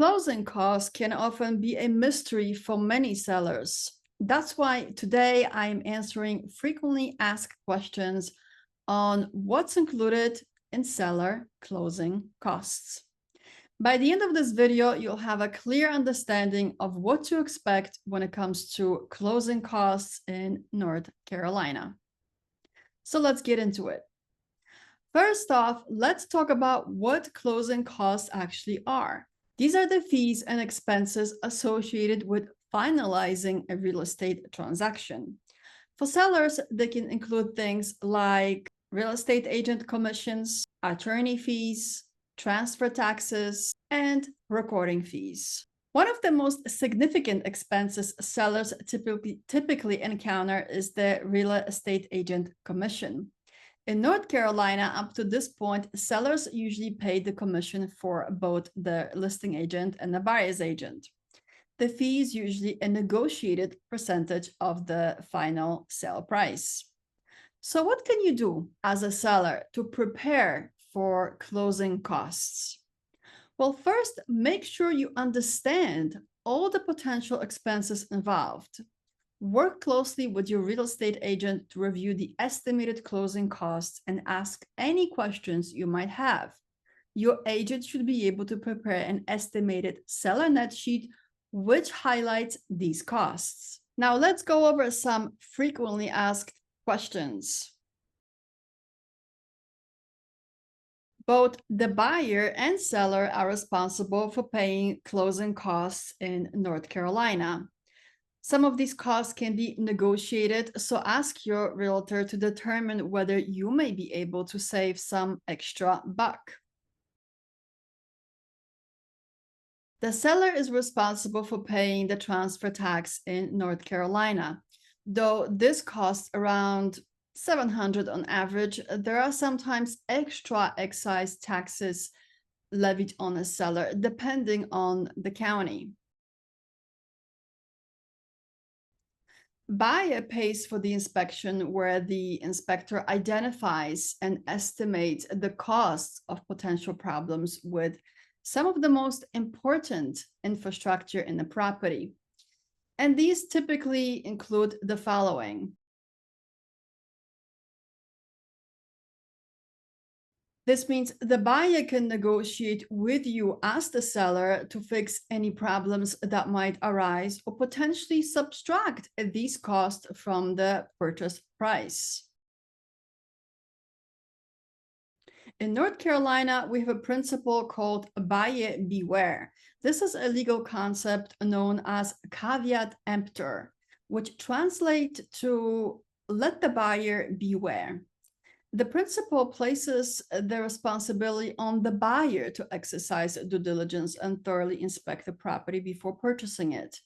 Closing costs can often be a mystery for many sellers. That's why today I'm answering frequently asked questions on what's included in seller closing costs. By the end of this video, you'll have a clear understanding of what to expect when it comes to closing costs in North Carolina. So let's get into it. First off, let's talk about what closing costs actually are. These are the fees and expenses associated with finalizing a real estate transaction. For sellers, they can include things like real estate agent commissions, attorney fees, transfer taxes, and recording fees. One of the most significant expenses sellers typically encounter is the real estate agent commission. In North Carolina, up to this point, sellers usually pay the commission for both the listing agent and the buyer's agent. The fee is usually a negotiated percentage of the final sale price. So what can you do as a seller to prepare for closing costs? Well, first, make sure you understand all the potential expenses involved. Work closely with your real estate agent to review the estimated closing costs and ask any questions you might have. Your agent should be able to prepare an estimated seller net sheet which highlights these costs. Now let's go over some frequently asked questions. Both the buyer and seller are responsible for paying closing costs in North Carolina. Some of these costs can be negotiated, so ask your realtor to determine whether you may be able to save some extra buck. The seller is responsible for paying the transfer tax in North Carolina. Though this costs around $700 on average, there are sometimes extra excise taxes levied on a seller depending on the county. Buyer pays for the inspection, where the inspector identifies and estimates the costs of potential problems with some of the most important infrastructure in the property. And these typically include the following. This means the buyer can negotiate with you as the seller to fix any problems that might arise or potentially subtract these costs from the purchase price. In North Carolina, we have a principle called buyer beware. This is a legal concept known as caveat emptor, which translates to let the buyer beware. The principle places the responsibility on the buyer to exercise due diligence and thoroughly inspect the property before purchasing it.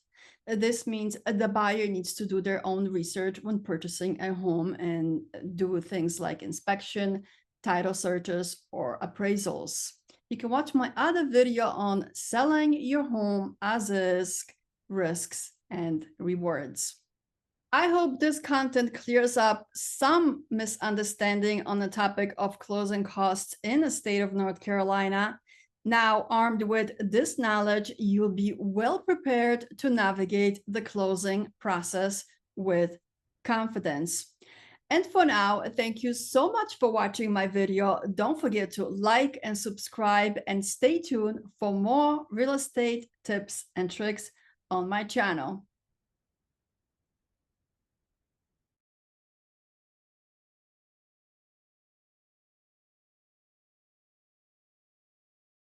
This means the buyer needs to do their own research when purchasing a home and do things like inspection, title searches, or appraisals. You can watch my other video on selling your home as is, risks and rewards. I hope this content clears up some misunderstanding on the topic of closing costs in the state of North Carolina. Now, armed with this knowledge, you'll be well prepared to navigate the closing process with confidence. And for now, thank you so much for watching my video. Don't forget to like and subscribe, and stay tuned for more real estate tips and tricks on my channel.